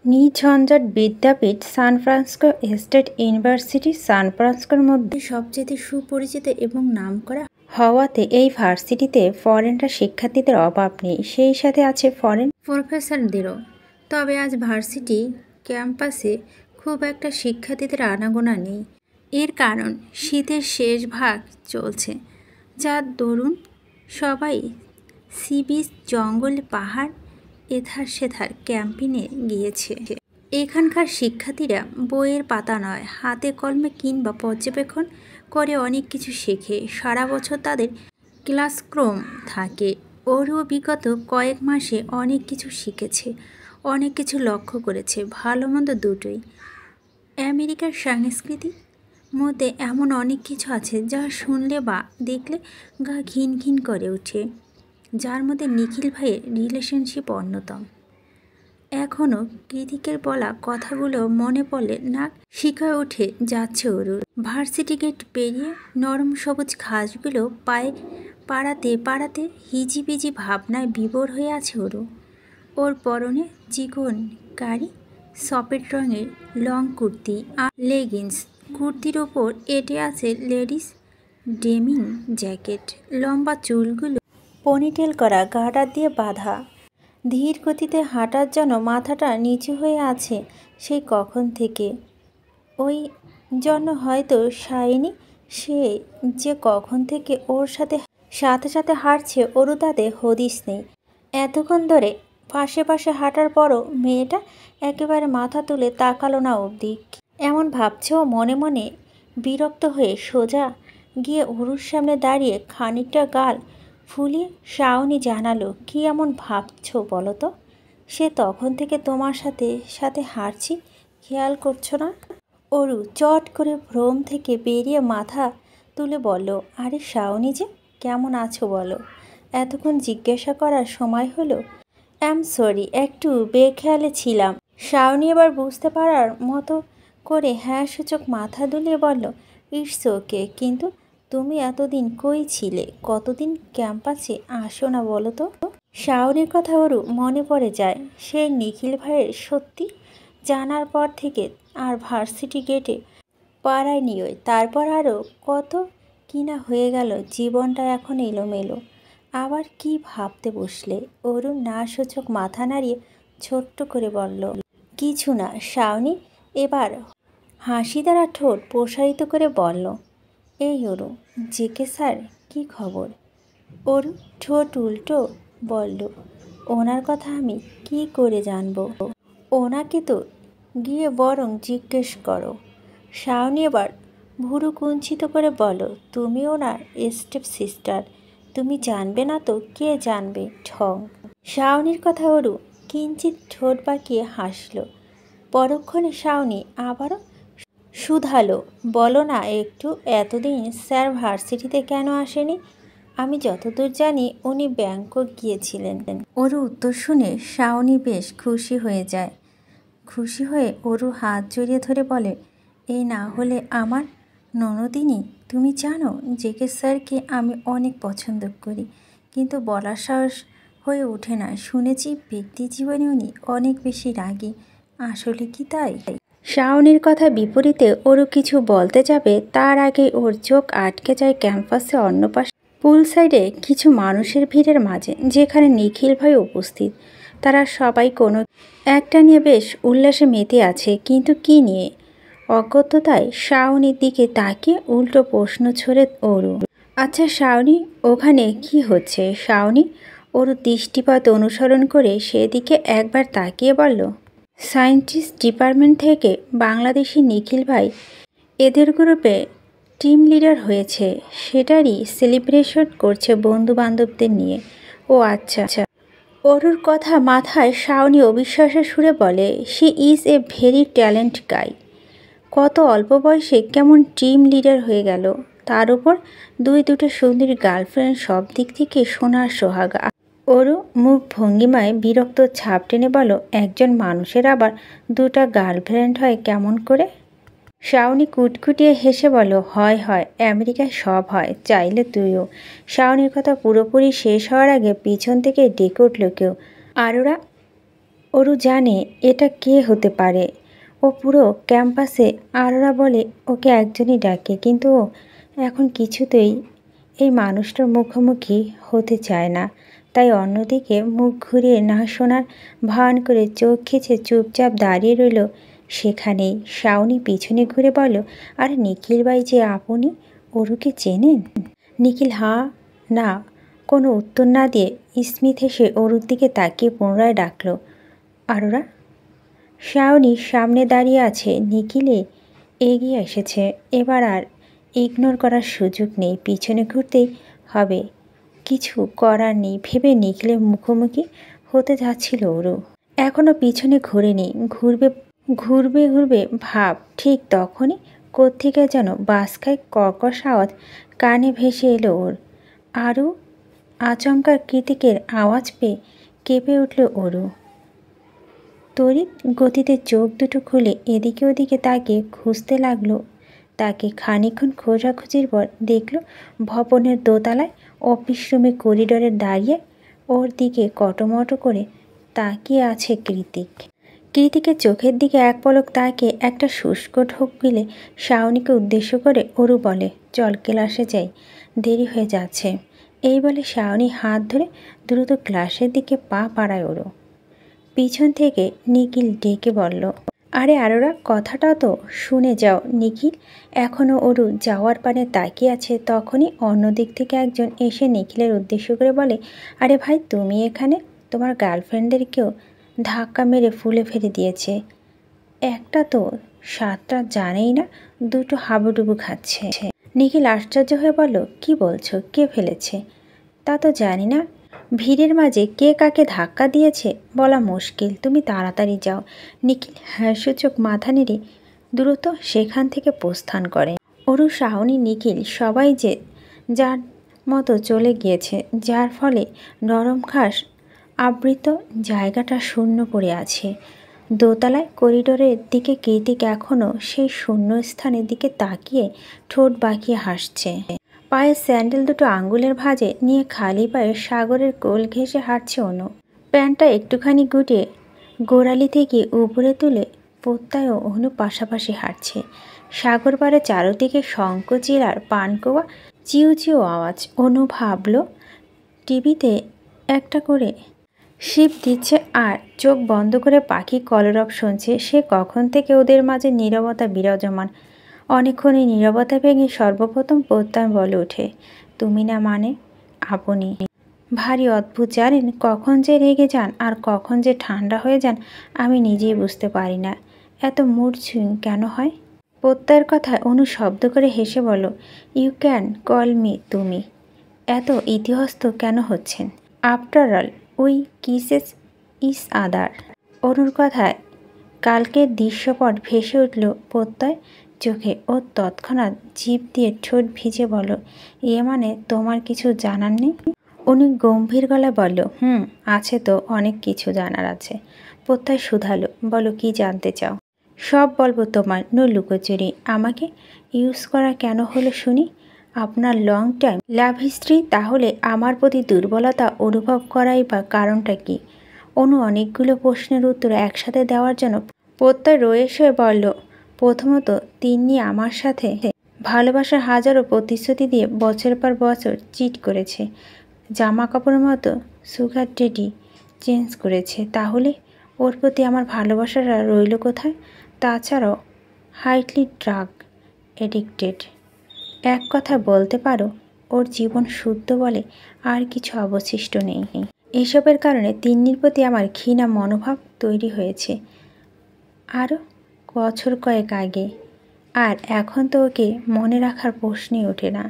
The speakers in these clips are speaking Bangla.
নির্ঝঞ্ঝাট বিদ্যাপীঠ সান ফ্রান্সিসকো স্টেট ইউনিভার্সিটি সান ফ্রান্সিসকোর মধ্যে সবচেয়ে সুপরিচিত এবং নামকরা হওয়াতে এই ভার্সিটিতে ফরেনরা শিক্ষার্থীদের অভাব নেই, সেই সাথে আছে ফরেন প্রফেসরদেরও। তবে আজ ভার্সিটি ক্যাম্পাসে খুব একটা শিক্ষার্থীদের আনাগোনা নেই। এর কারণ শীতের শেষ ভাগ চলছে, যার দরুন সবাই সি বিচ, জঙ্গল, পাহাড় এধার সেধার ক্যাম্পিংয়ে গিয়েছে। এখানকার শিক্ষার্থীরা বইয়ের পাতা নয়, হাতে কলমে কিংবা পর্যবেক্ষণ করে অনেক কিছু শেখে। সারা বছর তাদের ক্লাসক্রম থাকে। ওরও বিগত কয়েক মাসে অনেক কিছু শিখেছে, অনেক কিছু লক্ষ্য করেছে, ভালো মন্দ দুটোই। আমেরিকার সংস্কৃতির মধ্যে এমন অনেক কিছু আছে যা শুনলে বা দেখলে গা ঘিন ঘিন করে ওঠে, যার মধ্যে নিখিল ভাইয়ের রিলেশনশিপ অন্যতম। এখনও কৃতিকের বলা কথাগুলো মনে পড়লে নাক শিখায় উঠে যাচ্ছে ওরুর। ভার্সিটি গেট পেরিয়ে নরম সবুজ ঘাসগুলো পায়ে পাড়াতে পাড়াতে হিজিবিজি ভাবনায় বিভোর হয়ে আছে ওরু। ওর পরনে চিকন কারি সফেদ রঙের লং কুর্তি আর লেগিংস। কুর্তির ওপর এঁটে আছে লেডিস ডেনিম জ্যাকেট। লম্বা চুলগুলো পনিটেল করা, গার্ডার দিয়ে বাঁধা। ধীর গতিতে হাঁটার জন্য মাথাটা নিচু হয়ে আছে সেই কখন থেকে। ওই জন্য হয়তো শাইনি সে যে কখন থেকে ওর সাথে সাথে সাথে হাঁটছে ওরও তাতে হদিস নেই। এতক্ষণ ধরে পাশে পাশে হাঁটার পরও মেয়েটা একেবারে মাথা তুলে তাকালো না অবধি। এমন ভাবছেও মনে মনে। বিরক্ত হয়ে সোজা গিয়ে ওরুর সামনে দাঁড়িয়ে খানিকটা গাল ফুলিয়ে শাওনি জানালো, কি এমন ভাবছো বলো তো? সে তখন থেকে তোমার সাথে সাথে হাঁটছি, খেয়াল করছো না? অরু চট করে ভ্রম থেকে বেরিয়ে মাথা তুলে বলল, আরে শাওনি যে, কেমন আছো বলো? এতক্ষণ জিজ্ঞাসা করার সময় হলো? সরি, একটু বেখেয়ালে ছিলাম। শাওনি এবার বুঝতে পারার মতো করে হ্যাঁ সূচক মাথা দুলিয়ে বলল, ইটস ওকে, কিন্তু তুমি এতদিন কই ছিলে? কতদিন ক্যাম্পাসে আসো না বলো তো? শাওনির কথা ওরু মনে পড়ে যায় সেই নিখিল ভাইয়ের সত্যি জানার পর থেকে। আর ভার্সিটি গেটে পাড়ায়নি ওই। তারপর আরও কত কিনা হয়ে গেল। জীবনটা এখন এলোমেলো। আবার কি ভাবতে বসলে? ওরু না সূচক মাথা নাড়িয়ে ছোট্ট করে বলল, কিছু না। শাওনি এবার হাসি দ্বারা ঠোঁট প্রসারিত করে বলল, এই ওরু, জেকে স্যার কি খবর? ওরু ঠোঁট উল্টো বলল, ওনার কথা আমি কি করে জানবো? ওনাকে তো গিয়ে বরং জিজ্ঞেস করো। শাওনি এবার ভুরু কুঞ্চিত করে বলো, তুমি ওনার স্টেপ সিস্টার, তুমি জানবে না তো কে জানবে? ঠং। শাওনির কথা ওরু কিঞ্চিত ঠোঁট বাঁকিয়ে হাসল। পরক্ষণে শাওনি আবারও শুধালো, বলো না একটু, এতদিন স্যার ভার্সিটিতে কেন আসেনি? আমি যতদূর জানি উনি ব্যাংকক গিয়েছিলেন। ওরু উত্তর শুনে শাওনি বেশ খুশি হয়ে যায়। খুশি হয়ে ওরু হাত জড়িয়ে ধরে বলে, এই না হলে আমার ননদিনী, তুমি জানো জেকে স্যারকে আমি অনেক পছন্দ করি, কিন্তু বলার সাহস হয়ে ওঠে না। শুনেছি ব্যক্তি জীবনে উনি অনেক বেশি রাগী। আসলে কি তাই? শাওনির কথা বিপরীতে ওরু কিছু বলতে যাবে তার আগে ওর চোখ আটকে যায় ক্যাম্পাসে অন্য পাশে পুল সাইডে কিছু মানুষের ভিড়ের মাঝে, যেখানে নিখিল ভাই উপস্থিত। তারা সবাই কোনো একটা নিয়ে বেশ উল্লাসে মেতে আছে, কিন্তু কি নিয়ে? অজ্ঞতায় শাওনির দিকে তাকিয়ে উল্টো প্রশ্ন ছড়ে ওরু। আচ্ছা শাওনি, ওখানে কি হচ্ছে? শাওনি ওরু দৃষ্টিপাত অনুসরণ করে সেদিকে একবার তাকিয়ে বলল, সায়েন্টিস্ট ডিপার্টমেন্ট থেকে বাংলাদেশি নিখিল ভাই এদের গ্রুপে টিম লিডার হয়েছে, সেটারই সেলিব্রেশন করছে বন্ধু বান্ধবদের নিয়ে। ও আচ্ছা আচ্ছা। অরুর কথা মাথায় শাওনি অবিশ্বাসের সুরে বলে, she is a very talent guy. কত অল্প বয়সে কেমন টিম লিডার হয়ে গেল, তার উপর দুটো সুন্দরী গার্লফ্রেন্ড, সব দিক থেকে সোনার সোহাগা। ওরু মুখ ভঙ্গিমায় বিরক্ত ছাপ টেনে বলো, একজন মানুষের আবার দুটা গার্লফ্রেন্ড হয় কেমন করে? শাওনি কুটকুটিয়ে হেসে বলো, হয় হয়, আমেরিকায় সব হয়, চাইলে তুইও। শাওনির কথা পুরোপুরি শেষ হওয়ার আগে পিছন থেকে ডেকে উঠল কেউ, আর ওরা অরু জানে এটা কে হতে পারে। ও পুরো ক্যাম্পাসে আরোরা বলে ওকে একজনই ডাকে, কিন্তু ও এখন কিছুতেই এই মানুষটার মুখোমুখি হতে চায় না। তাই অন্যদিকে মুখ ঘুরিয়ে না শোনার ভান করে চোখ খিচে চুপচাপ দাঁড়িয়ে রইল সেখানেই। শাওনি পিছনে ঘুরে বলল, আরে নিখিল ভাই যে আপনি, অরুকে চেনেন? নিখিল না কোনো উত্তর না দিয়ে স্মিথ হেসে অরুর দিকে তাকিয়ে পুনরায় ডাকল, আরোরা। শাওনি সামনে দাঁড়িয়ে আছে, নিখিলে এগিয়ে এসেছে। এবার আর ইগনোর করার সুযোগ নেই, পিছনে ঘুরতেই হবে। কিছু করার নেই ভেবে নিখিলের মুখোমুখি হতে যাচ্ছিল অরু। এখনও পিছনে ঘুরেনি, ঘুরবে ঘুরবে ভাব। ঠিক তখনই কোত্থেকে যেন বাসখায় কর্কশ আওয়াজ কানে ভেসে এলো ওর। আরও আচমকা কৃতিকের আওয়াজ পেয়ে কেঁপে উঠল অরু। তড়িৎ গতিতে চোখ দুটো খুলে এদিকে ওদিকে তাকে খুঁজতে লাগলো তাকে। খানিকক্ষণ খোঁজাখুঁজির পর দেখল ভবনের দোতলায় অফিস রুমে করিডোরে দাঁড়িয়ে ওর দিকে কটমটো করে তাকিয়ে আছে কৃতিক। কৃতিকের চোখের দিকে এক পলক তাকে একটা শুষ্ক ঢোক গিলে শাওনিকে উদ্দেশ্য করে অরু বলে, চল ক্লাসে যাই, দেরি হয়ে যাচ্ছে। এই বলে শাওনি হাত ধরে দ্রুত ক্লাসের দিকে পা বাড়ায় অরু। পিছন থেকে নিখিল ডেকে বলল, আরে আরোরা, কথাটা তো শুনে যাও। নিখিল এখনও অরু যাওয়ার পানে তাকিয়ে আছে। তখনই অন্য দিক থেকে একজন এসে নিখিলের উদ্দেশ্য করে বলে, আরে ভাই, তুমি এখানে? তোমার গার্লফ্রেন্ডদেরকেও ধাক্কা মেরে ফুলে ফেলে দিয়েছে। একটা তো সাতটা জানেই না, দুটো হাবুডুবু খাচ্ছে। নিখিল আশ্চর্য হয়ে বলল, কি বলছো? কে ফেলেছে? তা তো জানি না। ভিড়ের মাঝে কে কাকে ধাক্কা দিয়েছে বলা মুশকিল। তুমি তাড়াতাড়ি যাও। নিখিল হ্যাঁসূচক মাথা নেড়ে দ্রুত সেখান থেকে প্রস্থান করে। অরু, শাওনি, নিখিল সবাই যে যার মতো চলে গিয়েছে, যার ফলে নরম ঘাস আবৃত জায়গাটা শূন্য পড়ে আছে। দোতলায় করিডোরের দিকে কৃতিক এখনও সেই শূন্য স্থানের দিকে তাকিয়ে ঠোঁট বাঁকিয়ে হাসছে। পায়ের স্যান্ডেল দুটো আঙ্গুলের ভাঁজে নিয়ে খালি পায়ে সাগরের কোল ঘেঁষে হাঁটছে অনু। প্যান্টটা একটুখানি গুটিয়ে গোড়ালি থেকে উপরে তুলে প্রত্যয় ও অনু পাশাপাশি হাঁটছে। সাগর পাড়ে চারদিকে শঙ্খচিল আর পানকোয়া চিউ চিউ আওয়াজ। অনু ভাবল টিভিতে একটা করে শিপ দিচ্ছে আর চোখ বন্ধ করে পাখি কলরব শুনছে। সে কখন থেকে ওদের মাঝে নীরবতা বিরাজমান। অনেকক্ষণই নীরবতা ভেঙে সর্বপ্রথম প্রত্যয় বলে ওঠে, তুমি না মানে আপনি। ভারী অদ্ভুত, জানেন? কখন যে রেগে যান আর কখন যে ঠান্ডা হয়ে যান আমি নিজেই বুঝতে পারি না। এত মুড সুইং কেন হয়? প্রত্যয়ের কথায় অনু শব্দ করে হেসে বলো, ইউ ক্যান কল মি তুমি। এত ইতিহস্ত কেন হচ্ছেন? আফটার অল উই কিসেস ইস আদার। অনুর কথায় কালকের দৃশ্যপট ভেসে উঠল প্রত্যয় চোখে। ও তৎক্ষণাৎ জিভ দিয়ে ঠোঁট ভিজে বলল, এ মানে তোমার কিছু জানার নেই? উনি গম্ভীর গলায় বলল, আছে তো, অনেক কিছু জানার আছে। প্রত্যয় শুধালো, বলো কি জানতে চাও? সব বলবো তোমার, নো লুকোচুরি। আমাকে ইউজ করা কেন হলো শুনি? আপনার লং টাইম লাভ হিস্ট্রি, তাহলে আমার প্রতি দুর্বলতা অনুভব করাই বা কারণটা কি? অনু অনেকগুলো প্রশ্নের উত্তর একসাথে দেওয়ার জন্য প্রত্যয় রয়ে শুয়ে বলল, প্রথমত তিন্নি আমার সাথে ভালোবাসার হাজারো প্রতিশ্রুতি দিয়ে বছর পর বছর চিট করেছে। জামা কাপড়ের মতো সুগার ডেডি চেঞ্জ করেছে। তাহলে ওর প্রতি আমার ভালোবাসাটা রইল কোথায়? তাছাড়াও হাইটলি ড্রাগ এডিক্টেড। এক কথা বলতে পারো ওর জীবন শুদ্ধ বলে আর কিছু অবশিষ্ট নেই। এসবের কারণে তিন্নির প্রতি আমার ঘৃণা মনোভাব তৈরি হয়েছে আরও বছর কয়েক আগে। আর এখন তো ওকে মনে রাখার প্রশ্নই ওঠে না।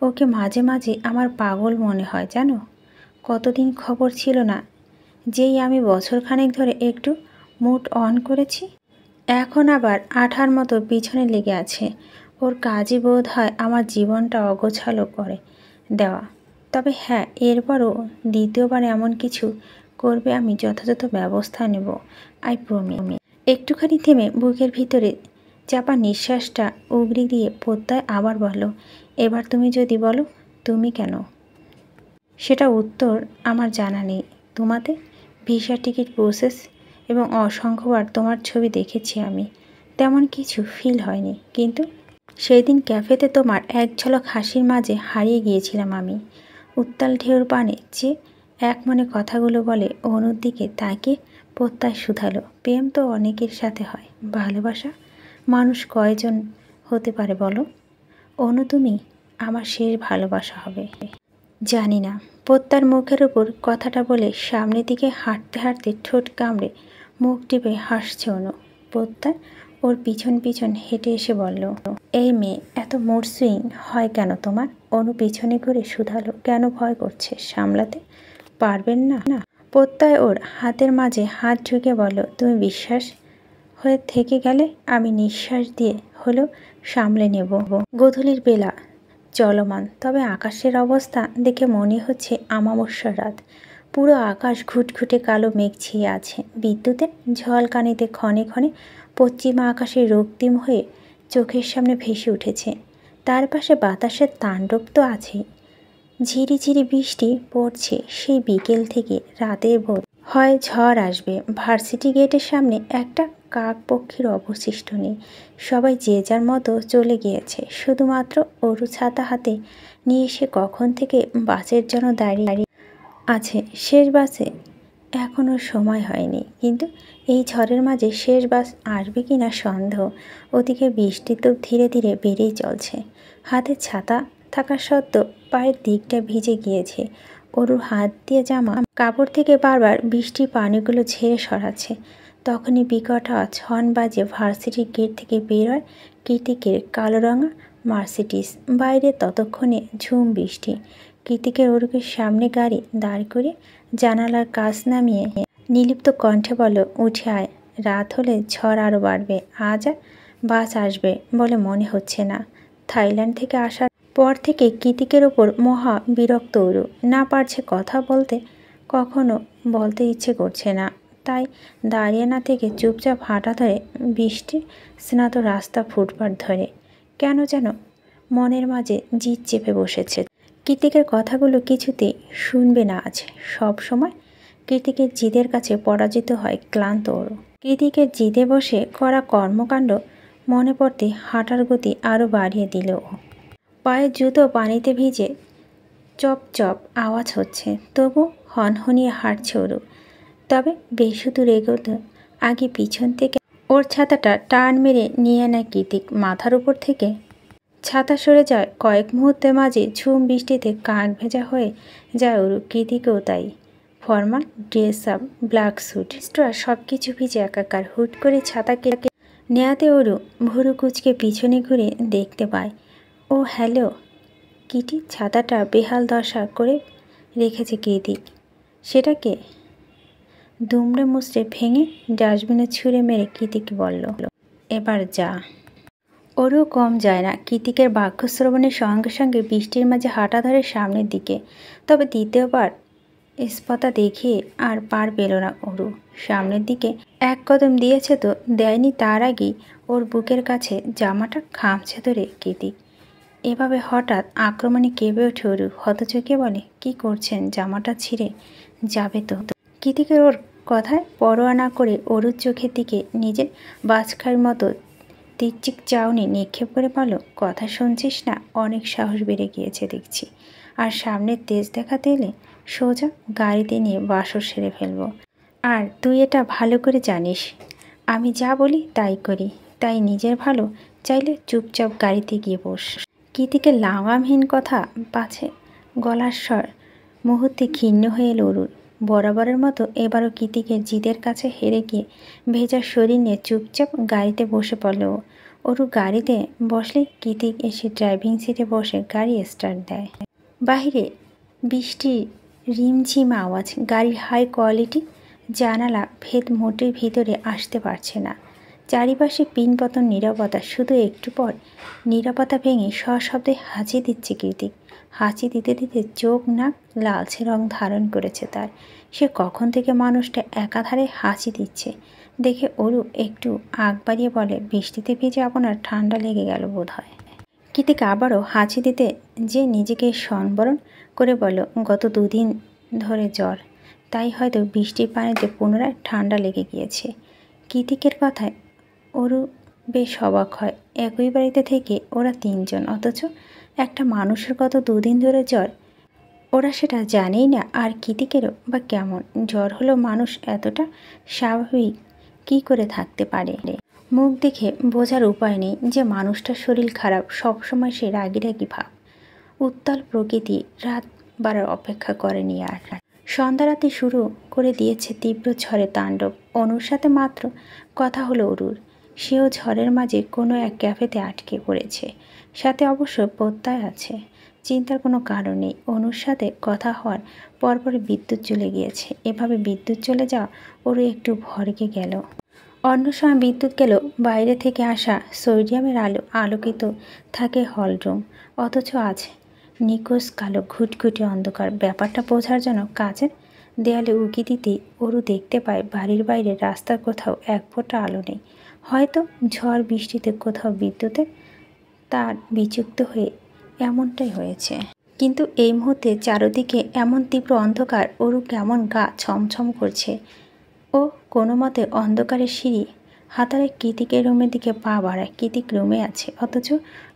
ওকে মাঝে মাঝে আমার পাগল মনে হয় জানো। কতদিন খবর ছিল না, যেই আমি বছরখানেক ধরে একটু মুড অন করেছি, এখন আবার আঠার মতো পিছনে লেগে আছে। ওর কাজই বোধ হয় আমার জীবনটা অগোছালো করে দেওয়া। তবে হ্যাঁ, এরপরও দ্বিতীয়বার এমন কিছু করবে আমি যথাযথ ব্যবস্থা নেব, আই প্রমিস। একটুখানি থেমে বুকের ভিতরে চাপা নিঃশ্বাসটা উগড়ে দিয়ে প্রত্যয় আবার বলো, এবার তুমি যদি বলো তুমি কেন? সেটা উত্তর আমার জানা নেই। তোমাদের ভিসা টিকিট প্রসেস এবং অসংখ্যবার তোমার ছবি দেখেছি আমি, তেমন কিছু ফিল হয়নি। কিন্তু সেই দিন ক্যাফেতে তোমার এক ঝলক হাসির মাঝে হারিয়ে গিয়েছিলাম আমি। উত্তাল ঢেউর পানে যে এক মনে কথাগুলো বলে অনুর দিকে তাকিয়ে প্রত্যয় শুধালো, প্রেম তো অনেকের সাথে হয়, ভালোবাসা মানুষ কয়জন হতে পারে বলো? অনু তুমি আমার শেষ ভালোবাসা হবে। জানি না। প্রত্যার মুখের উপর কথাটা বলে সামনের দিকে হাঁটতে হাঁটতে ঠোঁট কামড়ে মুখ টিপে হাসছে অনু। প্রত্যার ওর পিছন পিছন হেঁটে এসে বলল, এই মেয়ে এত মুড সুইং হয় কেন তোমার? অনু পিছনে ঘুরে শুধালো, কেন ভয় করছে? সামলাতে পারবেন না? প্রত্যয় ওর হাতের মাঝে হাত ঢুকে বলল, তুমি বিশ্বাস হয়ে থেকে গেলে আমি নিঃশ্বাস দিয়ে হলেও সামলে নেব। গোধূলির বেলা চলমান, তবে আকাশের অবস্থা দেখে মনে হচ্ছে অমাবস্যার রাত। পুরো আকাশ ঘুটঘুটে কালো মেঘ ছেয়ে আছে। বিদ্যুতের ঝলকানিতে ক্ষণে ক্ষণে পশ্চিমা আকাশে রক্তিম হয়ে চোখের সামনে ভেসে উঠেছে। তার পাশে বাতাসের তাণ্ডব তো আছেই। ঝিরিঝিরি বৃষ্টি পড়ছে সেই বিকেল থেকে রাতের ভোর। হয় ঝড় আসবে। ভার্সিটি গেটের সামনে একটা কাক পক্ষীর অবশিষ্ট নেই। সবাই যে যার মতো চলে গিয়েছে। শুধুমাত্র অরু ছাতা হাতে নিয়ে এসে কখন থেকে বাসের জন্য দাঁড়িয়ে আছে। শেষ বাসে এখনও সময় হয়নি, কিন্তু এই ঝড়ের মাঝে শেষ বাস আসবে কি না সন্দেহ। ওদিকে বৃষ্টি তো ধীরে ধীরে বেড়েই চলছে। হাতে ছাতা থাকা সত্ত্বেও পায়ের দিকটা ভিজে গিয়েছে। অরুর হাত দিয়ে জামা কাপড় থেকে বারবার বৃষ্টির পানিগুলো ঝেড়ে সরাচ্ছে। তখনই বিকট আওয়াজ হর্ন বাজে ভার্সিটির গেট থেকে বের হয় কৃতিকের কালো রঙা মার্সিডিস। বাইরে ততক্ষণে ঝুম বৃষ্টি। কৃতিকের অরুকে সামনে গাড়ি দাঁড় করে জানালার কাছ নামিয়ে নির্লিপ্ত কণ্ঠে বলল, উঠে আয়, রাত হলে ঝড় আরও বাড়বে। আজ আর বাস আসবে বলে মনে হচ্ছে না। থাইল্যান্ড থেকে আসার পর থেকে কৃতিকের ওপর মহা বিরক্ত অরু। না পারছে কথা বলতে, কখনো বলতে ইচ্ছে করছে না। তাই দাঁড়িয়ে না থেকে চুপচাপ হাঁটা ধরে বৃষ্টির স্নাত রাস্তা ফুটপাথ ধরে। কেন যেন মনের মাঝে জিদ চেপে বসেছে। কৃতিকের কথাগুলো কিছুতেই শুনবে না আজ। সব সময় কৃতিকের জিদের কাছে পরাজিত হয় ক্লান্ত অরু। কৃতিকের জিদে বসে করা কর্মকাণ্ড মনে পড়তে হাঁটার গতি আরও বাড়িয়ে দিল ও। পায়ের জুতো পানিতে ভিজে চপ চপ আওয়াজ হচ্ছে, তবু হনহনিয়ে হাঁটছে অরু। তবে বেশি দূর এগোতে আগে পিছন থেকে ওর ছাতাটা টান মেরে নিয়ে নেয় কৃতিক। মাথার উপর থেকে ছাতা সরে যায়। কয়েক মুহূর্তের মাঝে ঝুম বৃষ্টিতে কাক ভেজা হয়ে যায় অরু। কৃতিকেও তাই। Formal dress up, black suit, স্ট্রা সব কিছু ভিজে একাকার। হুট করে ছাতাকে নেয়াতে অরু ভুরু কুচকে পিছনে ঘুরে দেখতে পায়, ও হ্যালো কিটি। ছাতাটা বেহাল দশা করে রেখেছে কৃতিক। সেটাকে দুমড়ে মুচড়ে ভেঙে ডাস্টবিনে ছুঁড়ে মেরে কৃতিককে বলল, এবার যা। অরু কম যায় না। কৃতিকের বাক্য শ্রবণের সঙ্গে সঙ্গে বৃষ্টির মাঝে হাঁটা ধরে সামনের দিকে। তবে দ্বিতীয়বার স্পতা দেখিয়ে আর পার পেল না অরু। সামনের দিকে এক কদম দিয়েছে তো দেয়নি, তার আগেই ওর বুকের কাছে জামাটা খামছে ধরে কৃতিক। এভাবে হঠাৎ আক্রমণে কেঁপে ওঠে অরু। হতচকিয়ে বলে, কি করছেন? জামাটা ছিঁড়ে যাবে তো। কৃতিকের ওর কথায় পরোয়া না করে অরুর চোখের দিকে নিজের বাজখার মতো তীর্যক চাউনি নিক্ষেপ করে বলল, কথা শুনছিস না? অনেক সাহস বেড়ে গিয়েছে দেখছি। আর সামনের তেজ দেখাতে এলে সোজা গাড়িতে নিয়ে বাসর সেরে ফেলবো। আর তুই এটা ভালো করে জানিস, আমি যা বলি তাই করি। তাই নিজের ভালো চাইলে চুপচাপ গাড়িতে গিয়ে বস। কৃতিকের লাগামহীন কথা পাছে গলার স্বর মুহূর্তে ক্ষীণ হয়ে এলো অরুর। বরাবরের মতো এবারও কৃতিকের জিদের কাছে হেরে গিয়ে ভেজা শরীর নিয়ে চুপচাপ গাড়িতে বসে পড়ল। অরু গাড়িতে বসলে কৃতিক এসে ড্রাইভিং সিটে বসে গাড়ি স্টার্ট দেয়। বাহিরে বৃষ্টির রিমঝিম আওয়াজ। গাড়ির হাই কোয়ালিটি জানালা ভেদ মোটের ভিতরে আসতে পারছে না। চারিপাশে পিনপতন নীরবতা। শুধু একটু পর নীরবতা ভেঙে সশব্দে হাঁচি দিচ্ছে কৃতিক। হাঁচি দিতে দিতে চোখ নাক লালচে রং ধারণ করেছে তার। সে কখন থেকে মানুষটা একাধারে হাঁচি দিচ্ছে দেখে অরু একটু আগ বাড়িয়ে বলে, বৃষ্টিতে ভিজে আপনার ঠান্ডা লেগে গেল বোধ হয়। কৃতিক আবারও হাঁচি দিতে যে নিজেকে সংবরণ করে বলল, গত 2 দিন ধরে জ্বর। তাই হয়তো বৃষ্টির পানিতে পুনরায় ঠান্ডা লেগে গিয়েছে। কৃতিকের কথায় অরু বেশ অবাক হয়। একই বাড়িতে থেকে ওরা 3 জন, অথচ একটা মানুষের কত 2 দিন ধরে জ্বর, ওরা সেটা জানেই না। আর কৃতিকেরও বা কেমন জ্বর হলো, মানুষ এতটা স্বাভাবিক কি করে থাকতে পারে? মুখ দেখে বোঝার উপায় নেই যে মানুষটার শরীর খারাপ। সবসময় সে রাগি রাগি ভাব। উত্তাল প্রকৃতি রাত বাড়ার অপেক্ষা করেনি আর। সন্ধ্যা রাতে শুরু করে দিয়েছে তীব্র ঝড়ের তাণ্ডব। অনুর সাথে মাত্র কথা হলো অরুর। সেও ঝড়ের মাঝে কোনো এক ক্যাফেতে আটকে পড়েছে। সাথে অবশ্য প্রত্যয় আছে। চিন্তার কোনো কারণ নেই। অনুর সাথে কথা হওয়ার পরপরই বিদ্যুৎ চলে গিয়েছে। এভাবে বিদ্যুৎ চলে যাওয়া ওরু একটু ভরকে গেল। অন্য সময় বিদ্যুৎ গেল বাইরে থেকে আসা সোডিয়ামের আলো আলোকিত থাকে হলরুম, অথচ আজ নিখোঁজ কালো ঘুটঘুটে অন্ধকার। ব্যাপারটা বোঝার জন্য কাচের দেয়ালে উঁকি দিতেই অরু দেখতে পায় বাড়ির বাইরে রাস্তার কোথাও এক ফোঁটা আলো নেই। হয়তো ঝড় বৃষ্টিতে কোথাও বিদ্যুতের তার বিচ্যুত হয়ে এমনটাই হয়েছে। কিন্তু এই মুহূর্তে চারদিকে এমন তীব্র অন্ধকার, অরু কেমন গা ছমছম করছে। ও কোনো মতে অন্ধকারের সিঁড়ি হাতারে কৃতিকের রুমের দিকে পা বাড়ায়। কৃতিক রুমে আছে, অথচ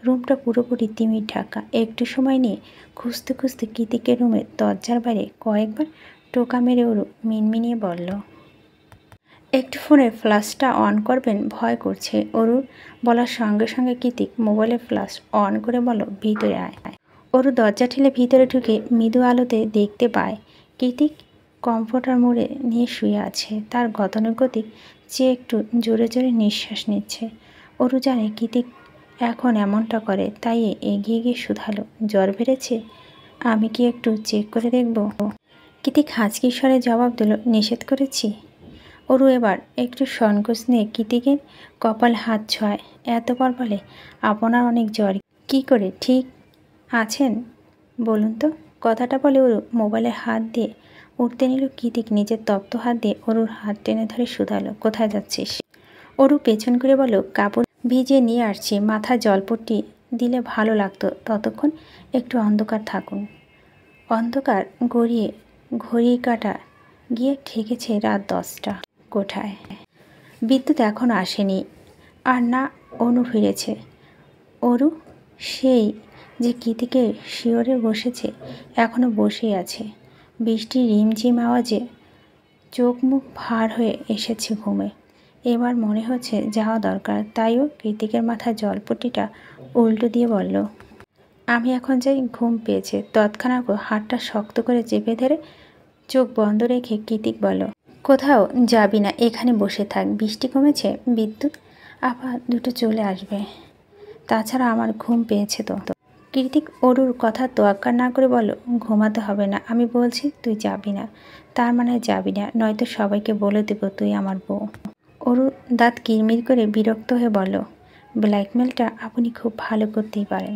রুমটা পুরোপুরি তিমির ঢাকা। একটু সময় নিয়ে খুঁজতে খুঁজতে কৃতিকের রুমের দরজার বাইরে কয়েকবার টোকা মেরে ওরু মিনমিনিয়ে বলল, একটু ফোনের ফ্ল্যাশটা অন করবেন, ভয় করছে। অরুর বলার সঙ্গে সঙ্গে কৃতিক মোবাইলের ফ্ল্যাশ অন করে বলল, ভিতরে আয়। অরু দরজা ঠেলে ভিতরে ঢুকে মৃদু আলোতে দেখতে পায় কৃতিক কমফোর্টার মুড়ে নিয়ে শুয়ে আছে। তার গতানুগতিক চেয়ে একটু জোরে জোরে নিঃশ্বাস নিচ্ছে। অরু জানে কৃতিক এখন এমনটা করে, তাই এগিয়ে গিয়ে শুধালো, জ্বর বেড়েছে? আমি কি একটু চেক করে দেখব? কৃতিক হাঁচকি স্বরে জবাব দিল, নিষেধ করেছি? অরু এবার একটু সংকোচ নিয়ে কৃতিকের কপাল হাত ছোঁয়। এতবার বলে, আপনার অনেক জ্বর, কি করে ঠিক আছেন বলুন তো? কথাটা বলে অরু মোবাইলে হাত দিয়ে উঠতে নিল। কৃতিক নিজের তপ্ত হাত দিয়ে অরুর হাত টেনে ধরে শুধালো, কোথায় যাচ্ছিস? অরু পেছন করে বলল, কাপড় ভিজিয়ে নিয়ে আসছি, মাথায় জলপট্টি দিলে ভালো লাগতো, ততক্ষণ একটু অন্ধকার থাকুন। অন্ধকার গড়িয়ে ঘড়ির কাঁটা গিয়ে ঠেকেছে রাত 10টা। কোঠায় বিদ্যুৎ এখনও আসেনি, আর না অনু ফিরেছে। অরু সেই যে কৃতিকের শিয়রে বসেছে, এখনও বসেই আছে। বৃষ্টির রিমঝিম আওয়াজে চোখ মুখ ভার হয়ে এসেছে ঘুমে। এবার মনে হচ্ছে যাওয়া দরকার। তাইও কৃতিকের মাথায় জলপট্টিটা উল্টো দিয়ে বলল, আমি এখন যাই, ঘুম পেয়েছে। তৎক্ষণাৎ হাতটা শক্ত করে চেপে ধরে চোখ বন্ধ রেখে কৃতিক বলল, কোথাও যাবি না, এখানে বসে থাক। বৃষ্টি কমেছে, বিদ্যুৎ আবার দুটো চলে আসবে। তাছাড়া আমার ঘুম পেয়েছে তো। কৃতিক অরুর কথা তোয়াক্কা না করে বলল, ঘুমাতে হবে না, আমি বলছি তুই যাবি না, তার মানে যাবি না, নয়তো সবাইকে বলে দেব তুই আমার বউ। অরু দাঁত কিরমির করে বিরক্ত হয়ে বলল, ব্ল্যাকমেলটা আপনি খুব ভালো করতেই পারেন,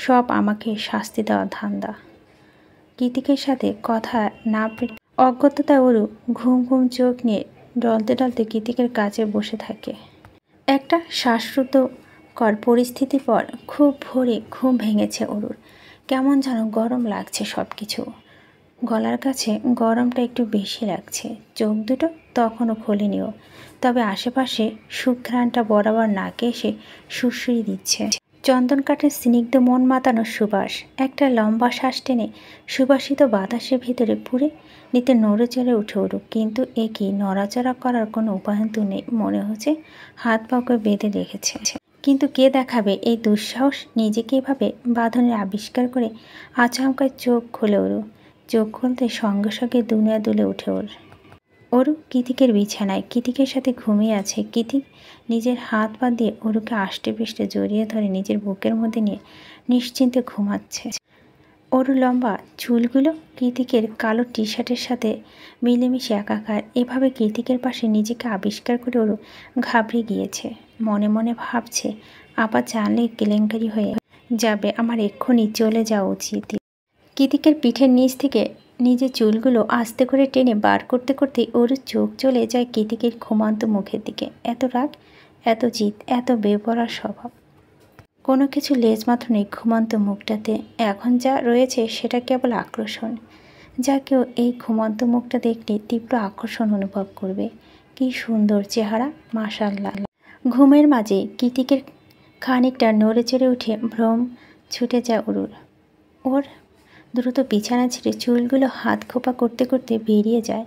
সব আমাকে শাস্তি দেওয়া ধান্দা। কৃতিকের সাথে কথা না পেরে অজ্ঞতায় অরু ঘুম ঘুম চোখ নিয়ে ডলতে ডলতে কৃতিকের কাছে বসে থাকে। একটা শ্বাসরুদ্ধকর পরিস্থিতির পর খুব ভোরে ঘুম ভেঙেছে অরুর। কেমন যেন গরম লাগছে সব কিছু। গলার কাছে গরমটা একটু বেশি লাগছে। চোখ দুটো তখনও খোলেনিও, তবে আশেপাশে সুঘ্রাণটা বরাবর নাকে এসে সুরসুরি দিচ্ছে। চন্দন কাঠের স্নিগ্ধ মন মাতানো সুবাস। একটা লম্বা শ্বাস টেনে সুবাসিত বাতাসের ভিতরে পুরে নিতে নড়ে চড়ে উঠে উঠুক, কিন্তু এ কি, নড়াচড়া করার কোনো উপায়ন্ত নেই। মনে হচ্ছে হাত পাকে বেঁধে রেখেছে। কিন্তু কে দেখাবে এই দুঃসাহস? নিজেকে এভাবে বাঁধনের আবিষ্কার করে আচমকায় চোখ খুলে অরু। চোখ খুলতে সঙ্গে সঙ্গে দুনিয়া দুলে উঠে অরু কৃতিকের বিছানায়। কৃতিকের সাথে ঘুমিয়ে আছে। কৃতিক নিজের হাত পা দিয়ে অরুকে আষ্টে পৃষ্ঠে জড়িয়ে ধরে নিজের বুকের মধ্যে নিয়ে নিশ্চিন্তে ঘুমাচ্ছে। অরু লম্বা চুলগুলো কৃতিকের কালো টি শার্টের সাথে মিলেমিশে একাকার। এভাবে কৃতিকের পাশে নিজেকে আবিষ্কার করে অরু ঘাবড়ে গিয়েছে। মনে মনে ভাবছে, আবার জানলে কেলেঙ্কারি হয়ে যাবে, আমার এক্ষুনি চলে যাওয়া উচিত। কৃতিকের পিঠের নিচ থেকে নিজের চুলগুলো আস্তে করে টেনে বার করতে করতেই ওর চোখ চলে যায় কৃতিকের ঘুমান্ত মুখের দিকে। এত রাগ, এত জিদ, এত বেপরার স্বভাব, কোনো কিছু লেজমাত্র নেই ঘুমান্ত মুখটাতে। এখন যা রয়েছে সেটা কেবল আকর্ষণ। যা কেউ এই ঘুমন্ত মুখটা দেখলে তীব্র আকর্ষণ অনুভব করবে। কি সুন্দর চেহারা, মাশাআল্লাহ। ঘুমের মাঝে কৃতিকের খানিকটা নড়ে চড়ে উঠে ভ্রম ছুটে যায় অরুর। ওর দ্রুত বিছানা ছেড়ে চুলগুলো হাত খোপা করতে করতে বেরিয়ে যায়।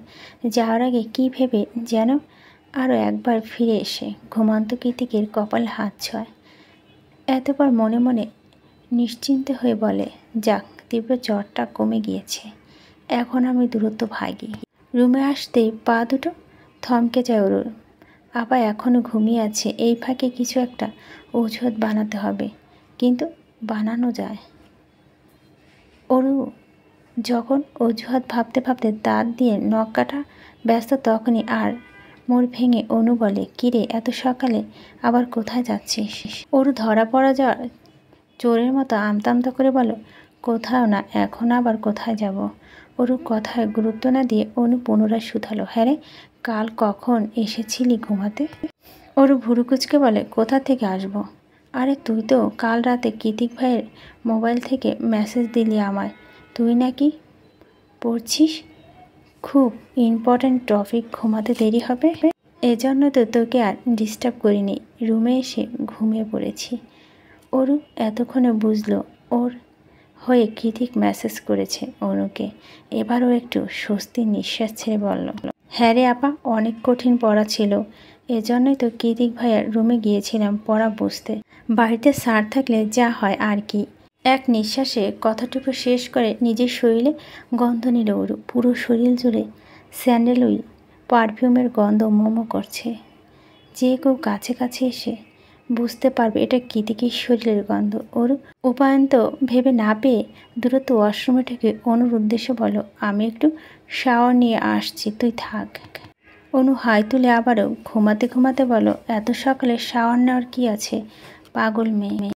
যাওয়ার আগে কী ভেবে যেন আরও একবার ফিরে এসে ঘুমন্ত কৃতিকের কপাল হাত ছোঁয়। এতবার মনে মনে নিশ্চিন্ত হয়ে বলে, যাক, তীব্র জ্বরটা কমে গিয়েছে, এখন আমি দ্রুত ভাগি। রুমে আসতেই পা দুটো থমকে যায় অরুর। আপা এখনও ঘুমিয়ে আছে, এই ফাঁকে কিছু একটা অজুহাত বানাতে হবে, কিন্তু বানানো যায়। অরু যখন অজুহাত ভাবতে ভাবতে দাঁত দিয়ে নখ কাটা ব্যস্ত, তখনই আর মোড় ভেঙে অনু বলে, কিরে এত সকালে আবার কোথায় যাচ্ছিস? অরু ধরা পড়া যাওয়ার চোরের মতো আমতা আমতা করে বলো, কোথাও না, এখন আবার কোথায় যাব? অরু কথায় গুরুত্ব না দিয়ে অনু পুনরায় শুধালো, হ্যাঁ রে, কাল কখন এসেছিলি ঘুমাতে? অরু ভুরু কুচকে বলে, কোথা থেকে আসবো? আরে তুই তো কাল রাতে কৃতিক ভাইয়ের মোবাইল থেকে মেসেজ দিলি আমায়, তুই নাকি পড়ছিস খুব ইম্পর্ট্যান্ট টপিক, ঘুমাতে দেরি হবে, এজন্য তো তোকে আর ডিস্টার্ব করিনি, রুমে এসে ঘুমিয়ে পড়েছি। অরু এতক্ষণে বুঝলো ওর হয়ে কৃতিক মেসেজ করেছে অনুকে। এবারও একটু স্বস্তির নিঃশ্বাস ছেড়ে বলল, হ্যাঁ রে আপা, অনেক কঠিন পড়া ছিল, এজন্যই তো কৃতিক ভাইয়ার রুমে গিয়েছিলাম পড়া বুঝতে। বাড়িতে স্যার থাকলে যা হয় আর কি। এক নিঃশ্বাসে কথাটুকু শেষ করে নিজের শরীরে গন্ধ নিল অরু। পুরো শরীর জুড়ে স্যান্ডেলউই পারফিউমের গন্ধ মোমো করছে। যে কেউ কাছে কাছে এসে বুঝতে পারবে এটা কৃতিকের শরীরের গন্ধ। অরু উপায়ন্ত ভেবে না পেয়ে দ্রুত ওয়াশরুমে থেকে অনুর উদ্দেশ্যে বলো, আমি একটু শাওয়ার নিয়ে আসছি, তুই থাক। অনু হাই তুলে আবারও ঘুমাতে ঘুমাতে বলো, এত সকালে শাওয়ার নেওয়ার কি আছে, পাগল মেয়ে।